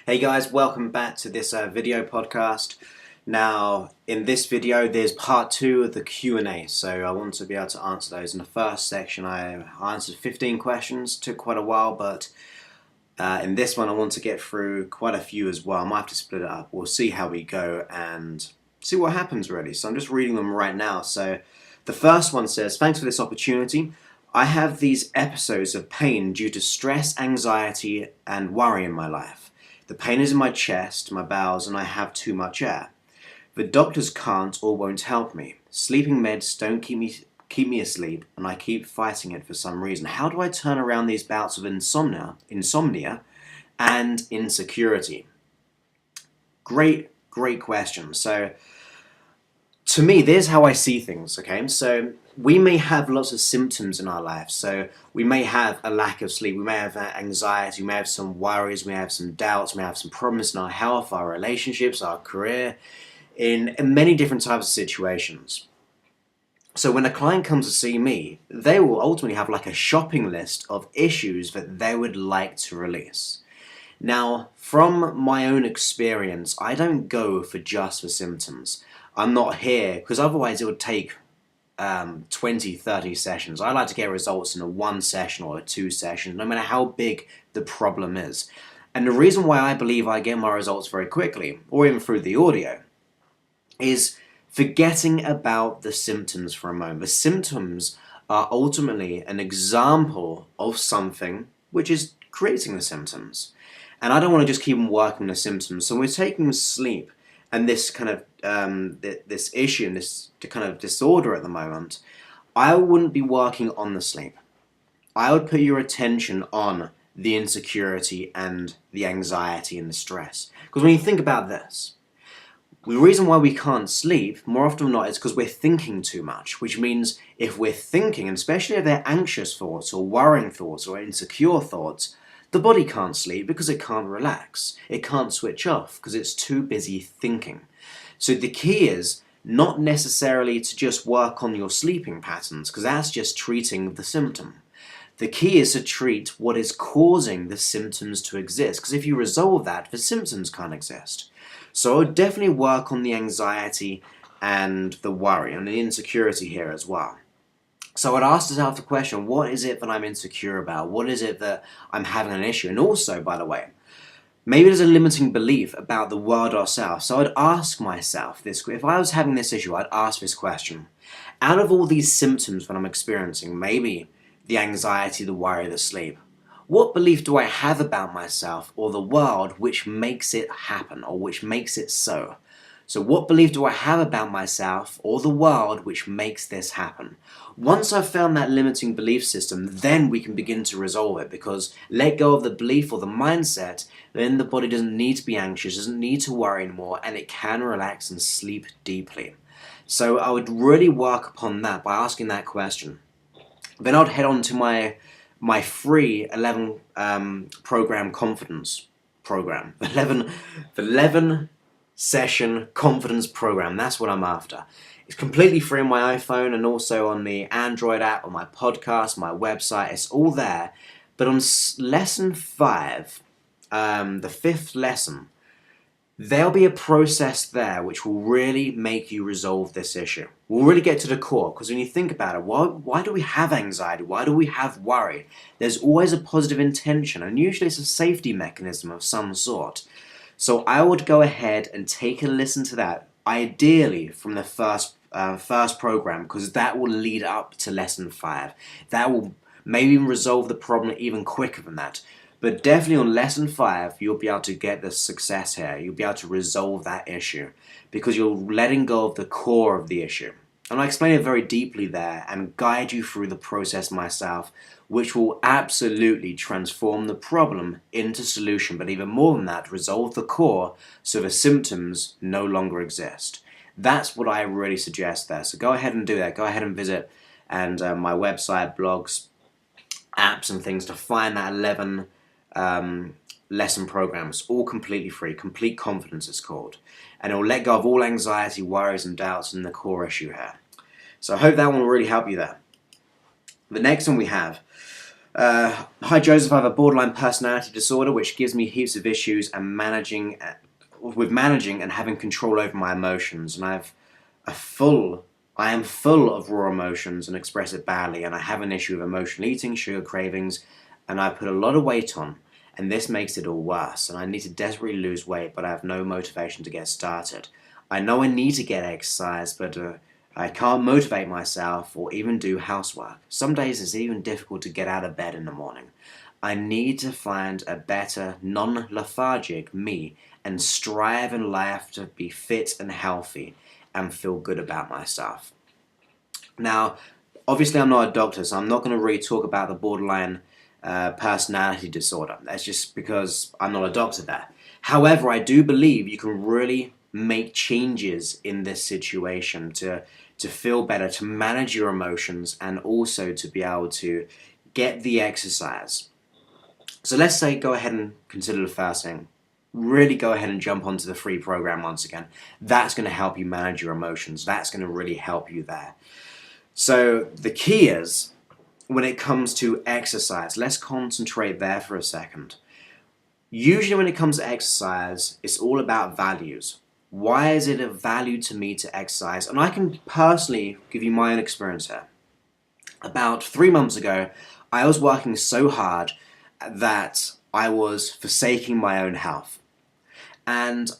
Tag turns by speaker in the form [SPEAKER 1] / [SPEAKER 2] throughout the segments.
[SPEAKER 1] Hey guys, welcome back to this video podcast. Now, in this video, there's part 2 of the Q&A, so I want to be able to answer those. In the first section, I answered 15 questions, took quite a while, but in this one, I want to get through quite a few as well. I might have to split it up. We'll see how we go and see what happens, really. So I'm just reading them right now. So the first one says, thanks for this opportunity. I have these episodes of pain due to stress, anxiety, and worry in my life. The pain is in my chest, my bowels, and I have too much air. The doctors can't or won't help me. Sleeping meds don't keep me asleep, and I keep fighting it for some reason. How do I turn around these bouts of insomnia and insecurity? Great question. So, to me, there's how I see things, okay? So, we may have lots of symptoms in our life. So we may have a lack of sleep, we may have anxiety, we may have some worries, we may have some doubts, we may have some problems in our health, our relationships, our career, in many different types of situations. So when a client comes to see me, they will ultimately have like a shopping list of issues that they would like to release. Now, from my own experience, I don't go for just the symptoms. I'm not here, because otherwise it would take 20, 30 sessions. I like to get results in a 1 session or a 2 sessions, no matter how big the problem is. And the reason why I believe I get my results very quickly, or even through the audio, is forgetting about the symptoms for a moment. The symptoms are ultimately an example of something which is creating the symptoms. And I don't want to just keep on working the symptoms. So we're taking sleep and this kind of this issue and this kind of disorder at the moment, I wouldn't be working on the sleep. I would put your attention on the insecurity and the anxiety and the stress. Because when you think about this, the reason why we can't sleep, more often than not, is because we're thinking too much, which means if we're thinking, and especially if they're anxious thoughts or worrying thoughts or insecure thoughts, the body can't sleep because it can't relax. It can't switch off because it's too busy thinking. So the key is not necessarily to just work on your sleeping patterns, because that's just treating the symptom. The key is to treat what is causing the symptoms to exist, because if you resolve that, the symptoms can't exist. So I would definitely work on the anxiety and the worry and the insecurity here as well. So I'd ask yourself the question, what is it that I'm insecure about? What is it that I'm having an issue? And also, by the way, maybe there's a limiting belief about the world ourselves. So I'd ask myself this, if I was having this issue, I'd ask this question. Out of all these symptoms that I'm experiencing, maybe the anxiety, the worry, the sleep, what belief do I have about myself or the world which makes it happen or which makes it so? So what belief do I have about myself or the world which makes this happen? Once I've found that limiting belief system, then we can begin to resolve it, because let go of the belief or the mindset, then the body doesn't need to be anxious, doesn't need to worry anymore, and it can relax and sleep deeply. So I would really work upon that by asking that question. Then I'd head on to my free 11 program confidence program. The 11 session confidence program. That's what I'm after. It's completely free on my iPhone and also on the Android app, on my podcast, my website. It's all there. But on lesson 5, the 5th lesson, there'll be a process there which will really make you resolve this issue. We'll really get to the core, because when you think about it, why do we have anxiety? Why do we have worry? There's always a positive intention, and usually it's a safety mechanism of some sort. So I would go ahead and take a listen to that, ideally from the first program, because that will lead up to lesson 5. That will maybe even resolve the problem even quicker than that. But definitely on lesson 5, you'll be able to get the success here. You'll be able to resolve that issue, because you're letting go of the core of the issue. And I explain it very deeply there and guide you through the process myself, which will absolutely transform the problem into solution, but even more than that, resolve the core so the symptoms no longer exist. That's what I really suggest there. So go ahead and do that. Go ahead and visit my website, blogs, apps and things to find that 11 lesson programs, all completely free. Complete Confidence it's called. And it will let go of all anxiety, worries and doubts in the core issue here. So I hope that one will really help you there. The next one we have, Hi Joseph, I have a borderline personality disorder which gives me heaps of issues and managing and having control over my emotions, and I am full of raw emotions and express it badly, and I have an issue of emotional eating, sugar cravings, and I put a lot of weight on, and this makes it all worse, and I need to desperately lose weight, but I have no motivation to get started. I know I need to get exercise, but I can't motivate myself or even do housework. Some days it's even difficult to get out of bed in the morning. I need to find a better, non-lethargic me and strive in life to be fit and healthy and feel good about myself. Now, obviously I'm not a doctor, so I'm not going to really talk about the borderline personality disorder. That's just because I'm not a doctor there. However, I do believe you can really make changes in this situation to feel better, to manage your emotions, and also to be able to get the exercise. So let's say go ahead and consider the first thing. Really go ahead and jump onto the free program once again. That's going to help you manage your emotions. That's going to really help you there. So the key is, when it comes to exercise, let's concentrate there for a second. Usually when it comes to exercise, it's all about values. Why is it of value to me to exercise? And I can personally give you my own experience here. About 3 months ago, I was working so hard that I was forsaking my own health. And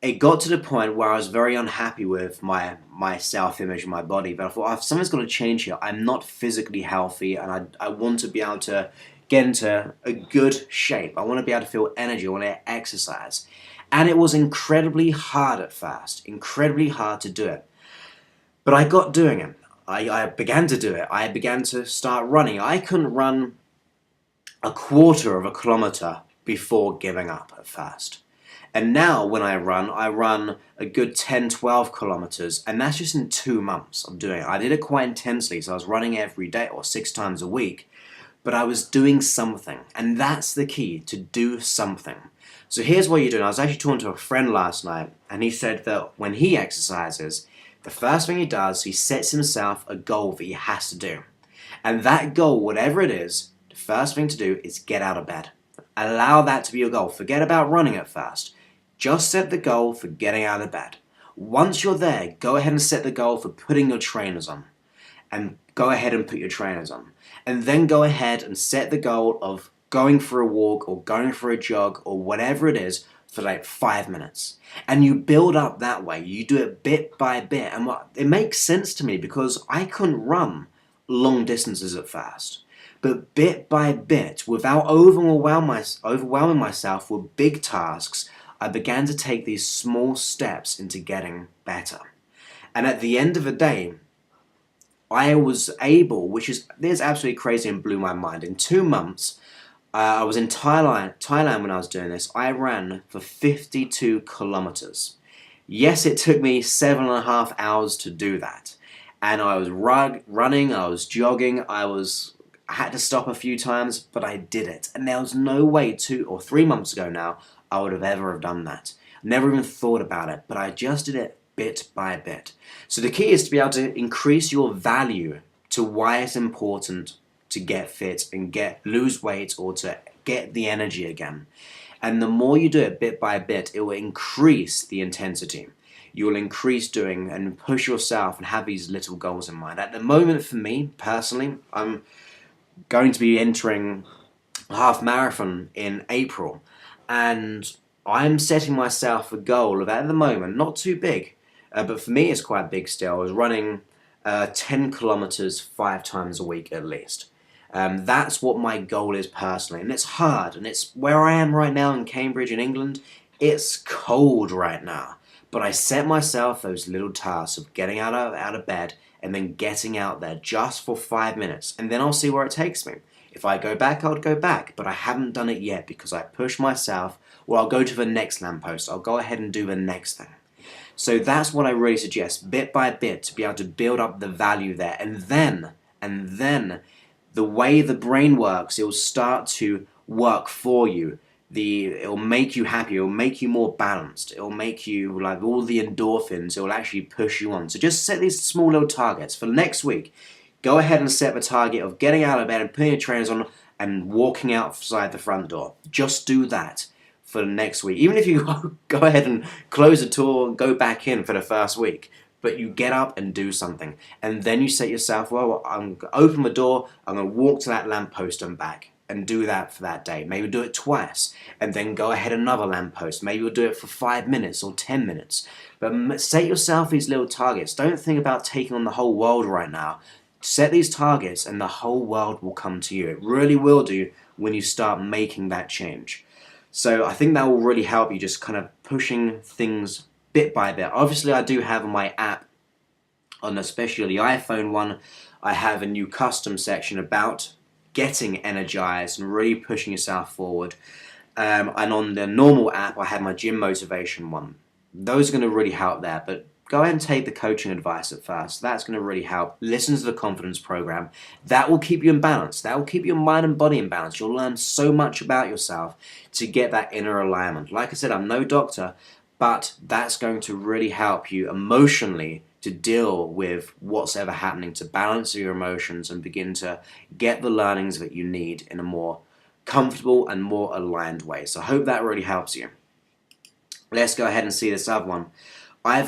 [SPEAKER 1] it got to the point where I was very unhappy with my self-image and my body. But I thought, something's got to change here. I'm not physically healthy, and I want to be able to get into a good shape. I want to be able to feel energy. I want to exercise. And it was incredibly hard at first, incredibly hard to do it. But I got doing it. I began to do it. I began to start running. I couldn't run a quarter of a kilometer before giving up at first. And now when I run a good 10, 12 kilometers, and that's just in 2 months of doing it. I did it quite intensely, so I was running every day or 6 times a week, but I was doing something, and that's the key, to do something. So here's what you're doing. I was actually talking to a friend last night, and he said that when he exercises, the first thing he does, he sets himself a goal that he has to do. And that goal, whatever it is, the first thing to do is get out of bed. Allow that to be your goal. Forget about running at first. Just set the goal for getting out of bed. Once you're there, go ahead and set the goal for putting your trainers on. And go ahead and put your trainers on. And then go ahead and set the goal of going for a walk or going for a jog or whatever it is for like 5 minutes. And you build up that way. You do it bit by bit. And it makes sense to me because I couldn't run long distances at first. But bit by bit, without overwhelming myself with big tasks, I began to take these small steps into getting better. And at the end of the day, I was able, this is absolutely crazy and blew my mind. In 2 months, I was in Thailand when I was doing this. I ran for 52 kilometers. Yes, it took me 7.5 hours to do that. And I was running, I was jogging, I had to stop a few times, but I did it. And there was no way 2 or 3 months ago now I would have ever done that. Never even thought about it, but I just did it bit by bit. So the key is to be able to increase your value to why it's important to get fit and lose weight or to get the energy again. And the more you do it bit by bit, it will increase the intensity. You will increase doing and push yourself and have these little goals in mind. At the moment, for me personally, I'm going to be entering a half marathon in April, and I'm setting myself a goal of, at the moment, not too big, but for me it's quite big still. I was running 10 kilometers 5 times a week at least. That's what my goal is personally, and it's hard, and it's where I am right now in Cambridge in England. It's cold right now, but I set myself those little tasks of getting out of bed and then getting out there just for 5 minutes, and then I'll see where it takes me. If I go back, I'll go back, but I haven't done it yet because I push myself, or I'll go to the next lamppost. I'll go ahead and do the next thing. So that's what I really suggest, bit by bit, to be able to build up the value there, and then the way the brain works, it will start to work for you. It'll make you happy, it'll make you more balanced, it'll make you, like, all the endorphins, it will actually push you on. So just set these small little targets for next week. Go ahead and set the target of getting out of bed and putting your trainers on and walking outside the front door. Just do that for the next week. Even if you go ahead and close the door and go back in for the first week, but you get up and do something. And then you set yourself, well, I'm going to open the door, I'm going to walk to that lamppost and back, and do that for that day. Maybe do it twice, and then go ahead another lamppost. Maybe you'll do it for 5 minutes or 10 minutes. But set yourself these little targets. Don't think about taking on the whole world right now. Set these targets and the whole world will come to you. It really will do when you start making that change. So I think that will really help you, just kind of pushing things bit by bit. Obviously, I do have on my app, on especially the iPhone one, I have a new custom section about getting energized and really pushing yourself forward. And on the normal app, I have my gym motivation one. Those are going to really help there, but go ahead and take the coaching advice at first. That's going to really help. Listen to the confidence program. That will keep you in balance. That will keep your mind and body in balance. You'll learn so much about yourself to get that inner alignment. Like I said, I'm no doctor, but that's going to really help you emotionally to deal with what's ever happening, to balance your emotions and begin to get the learnings that you need in a more comfortable and more aligned way. So I hope that really helps you. Let's go ahead and see this other one. I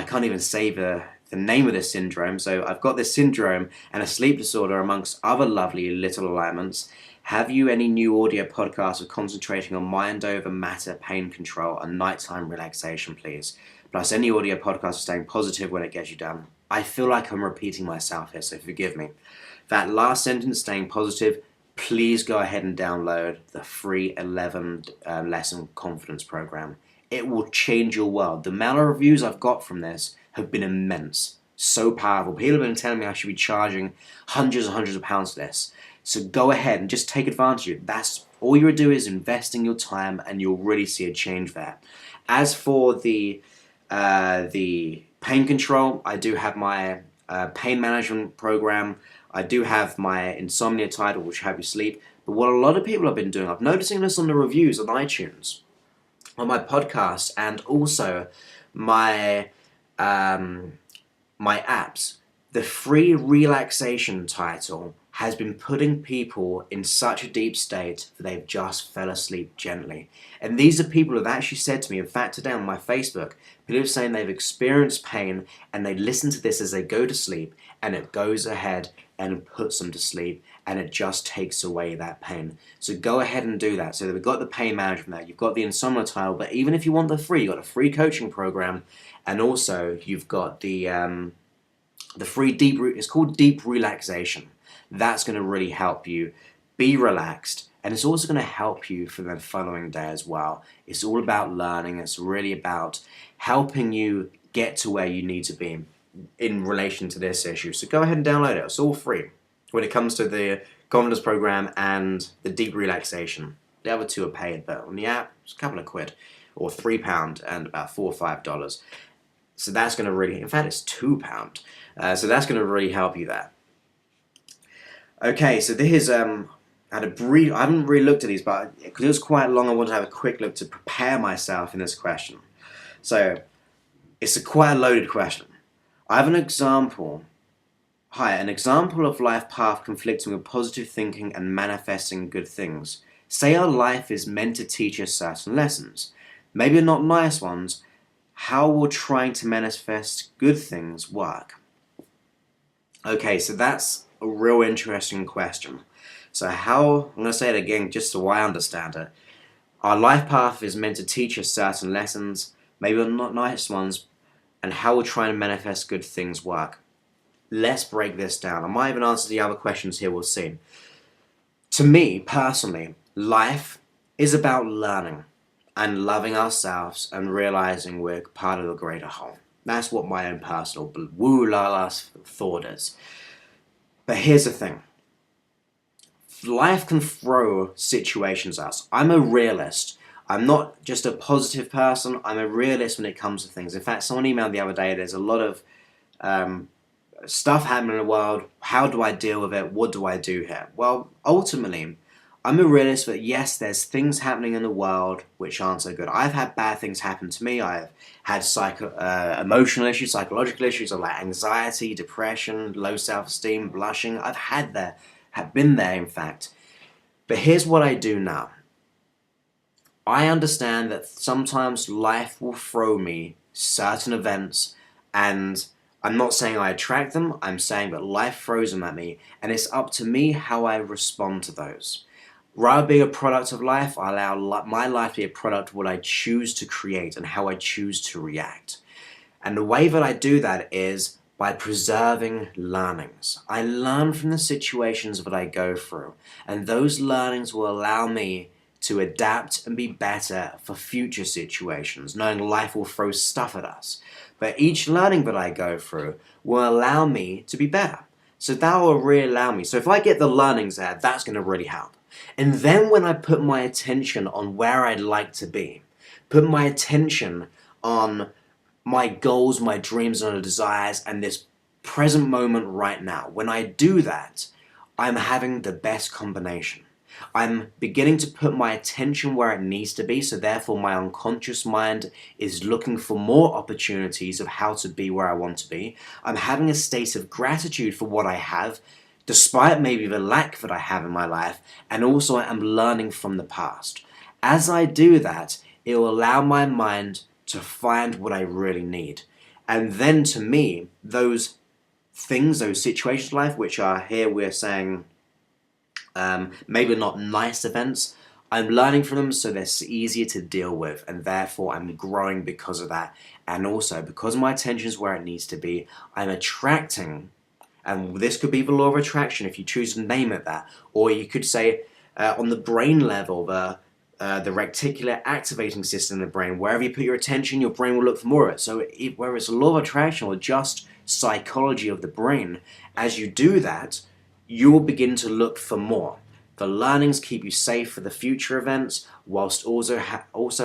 [SPEAKER 1] can't even say the name of this syndrome. So I've got this syndrome and a sleep disorder amongst other lovely little alignments. Have you any new audio podcasts of concentrating on mind over matter, pain control, and nighttime relaxation, please? Plus any audio podcasts of staying positive when it gets you down. I feel like I'm repeating myself here, so forgive me. That last sentence, staying positive, please go ahead and download the free 11 lesson confidence program. It will change your world. The amount of reviews I've got from this have been immense. So powerful. People have been telling me I should be charging hundreds and hundreds of pounds for this. So go ahead and just take advantage of it. That's all you do is invest in your time and you'll really see a change there. As for the pain control, I do have my pain management program. I do have my insomnia title, which help you sleep. But what a lot of people have been doing, I'm noticing this on the reviews on iTunes, on my podcast, and also my my apps. The free relaxation title has been putting people in such a deep state that they've just fell asleep gently. And these are people who have actually said to me, in fact today on my Facebook, people are saying they've experienced pain and they listen to this as they go to sleep and it goes ahead and puts them to sleep and it just takes away that pain. So go ahead and do that. So we've got the pain management there, you've got the insomnia title, but even if you want the free, you've got a free coaching program, and also you've got the free it's called deep relaxation. That's going to really help you be relaxed, and it's also going to help you for the following day as well. It's all about learning. It's really about helping you get to where you need to be in relation to this issue. So go ahead and download it. It's all free when it comes to the confidence program and the deep relaxation. The other two are paid, but on the app, it's a couple of quid or £3 and about $4 or $5. So that's going to really, in fact, it's £2. So that's going to really help you there. Okay, so this is, I haven't really looked at these, but because it was quite long, I wanted to have a quick look to prepare myself in this question. So, it's quite a loaded question. I have an example. Hi, an example of life path conflicting with positive thinking and manifesting good things. Say our life is meant to teach us certain lessons. Maybe not nice ones. How will trying to manifest good things work? Okay, so that's a real interesting question. So I'm going to say it again just so I understand it. Our life path is meant to teach us certain lessons, maybe not nice ones, and how will trying to manifest good things work? Let's break this down. I might even answer the other questions here, we'll see. To me, personally, life is about learning and loving ourselves and realizing we're part of the greater whole. That's what my own personal woo-la-la thought is. But here's the thing. Life can throw situations at us. I'm a realist. I'm not just a positive person. I'm a realist when it comes to things. In fact, someone emailed the other day, there's a lot of stuff happening in the world. How do I deal with it? What do I do here? Well, ultimately, I'm a realist that yes, there's things happening in the world which aren't so good. I've had bad things happen to me. I've had emotional issues, psychological issues, like anxiety, depression, low self-esteem, blushing. Have been there, in fact. But here's what I do now. I understand that sometimes life will throw me certain events, and I'm not saying I attract them, I'm saying that life throws them at me, and it's up to me how I respond to those. Rather being a product of life, I allow my life to be a product of what I choose to create and how I choose to react. And the way that I do that is by preserving learnings. I learn from the situations that I go through, and those learnings will allow me to adapt and be better for future situations, knowing life will throw stuff at us. But each learning that I go through will allow me to be better. So that will really allow me. So if I get the learnings there, that's going to really help. And then when I put my attention on where I'd like to be, put my attention on my goals, my dreams, and desires, and this present moment right now, when I do that, I'm having the best combination. I'm beginning to put my attention where it needs to be, so therefore my unconscious mind is looking for more opportunities of how to be where I want to be. I'm having a state of gratitude for what I have, despite maybe the lack that I have in my life, and also I'm learning from the past. As I do that, it will allow my mind to find what I really need. And then to me, those things, those situations in life, which are here we're saying maybe not nice events, I'm learning from them so they're easier to deal with, and therefore I'm growing because of that. And also, because my attention is where it needs to be, I'm attracting, and this could be the law of attraction if you choose to name it that, or you could say on the brain level, the reticular activating system in the brain, wherever you put your attention, your brain will look for more of it. So whether it's a law of attraction or just psychology of the brain, as you do that, you will begin to look for more. The learnings keep you safe for the future events, whilst also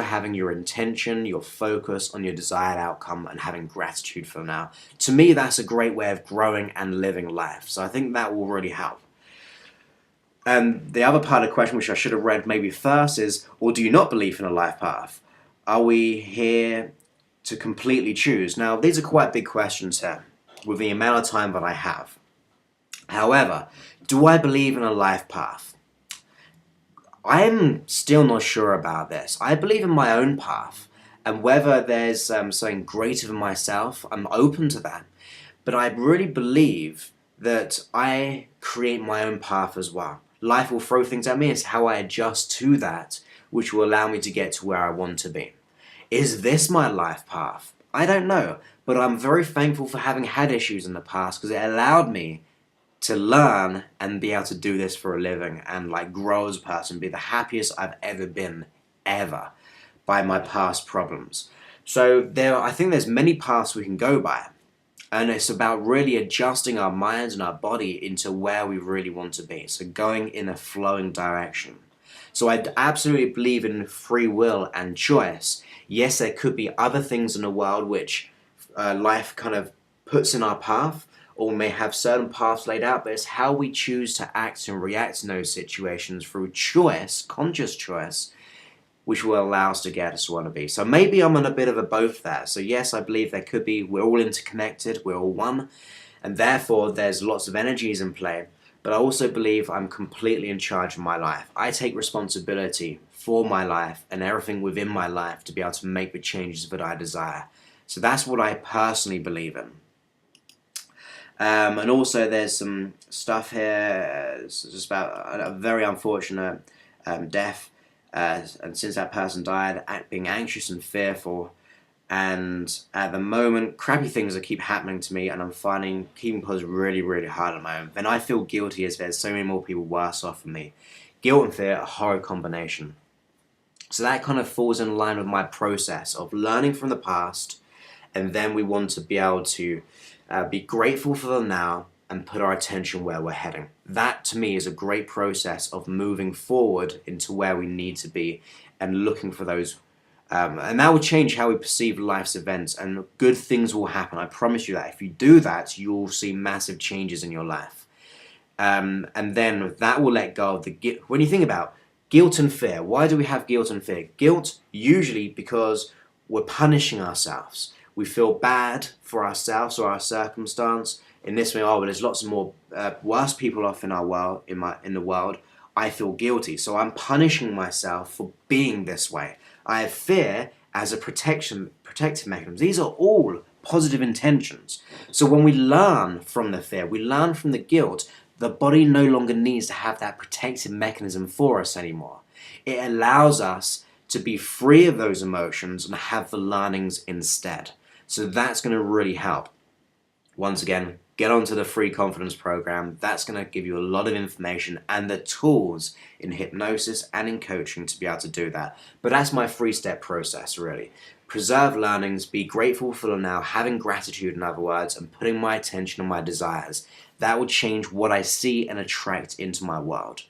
[SPEAKER 1] having your intention, your focus on your desired outcome, and having gratitude for now. To me, that's a great way of growing and living life. So I think that will really help. And the other part of the question, which I should have read maybe first, is, or do you not believe in a life path? Are we here to completely choose? Now, these are quite big questions here, with the amount of time that I have. However, do I believe in a life path? I'm still not sure about this. I believe in my own path, and whether there's something greater than myself, I'm open to that. But I really believe that I create my own path as well. Life will throw things at me. It's how I adjust to that, which will allow me to get to where I want to be. Is this my life path? I don't know, but I'm very thankful for having had issues in the past, because it allowed me to learn and be able to do this for a living and grow as a person, be the happiest I've ever been, ever, by my past problems. So I think there's many paths we can go by, and it's about really adjusting our minds and our body into where we really want to be, so going in a flowing direction. So I absolutely believe in free will and choice. Yes, there could be other things in the world which life kind of puts in our path, or may have certain paths laid out, but it's how we choose to act and react in those situations through choice, conscious choice, which will allow us to get us where we want to be. So maybe I'm on a bit of a both there. So yes, I believe there could be, we're all interconnected, we're all one, and therefore there's lots of energies in play, but I also believe I'm completely in charge of my life. I take responsibility for my life and everything within my life to be able to make the changes that I desire. So that's what I personally believe in. And also there's some stuff here, it's just about a very unfortunate death, and since that person died, being anxious and fearful, and at the moment crappy things that keep happening to me, and I'm finding keeping positive really, really hard at the moment. Then I feel guilty as there's so many more people worse off than me. Guilt and fear, a horrid combination. So that kind of falls in line with my process of learning from the past, and then we want to be able to be grateful for the now and put our attention where we're heading. That to me is a great process of moving forward into where we need to be and looking for those. And that will change how we perceive life's events, and good things will happen. I promise you that. If you do that, you'll see massive changes in your life. And then that will let go of the guilt. When you think about guilt and fear, why do we have guilt and fear? Guilt usually because we're punishing ourselves. We feel bad for ourselves or our circumstance. In this way, oh, well, there's lots of more worse people off in our world, in the world. I feel guilty, so I'm punishing myself for being this way. I have fear as a protective mechanism. These are all positive intentions. So when we learn from the fear, we learn from the guilt, the body no longer needs to have that protective mechanism for us anymore. It allows us to be free of those emotions and have the learnings instead. So that's going to really help. Once again, get onto the free confidence program. That's going to give you a lot of information and the tools in hypnosis and in coaching to be able to do that. But that's my 3-step process, really. Preserve learnings, be grateful for the now, having gratitude, in other words, and putting my attention on my desires. That will change what I see and attract into my world.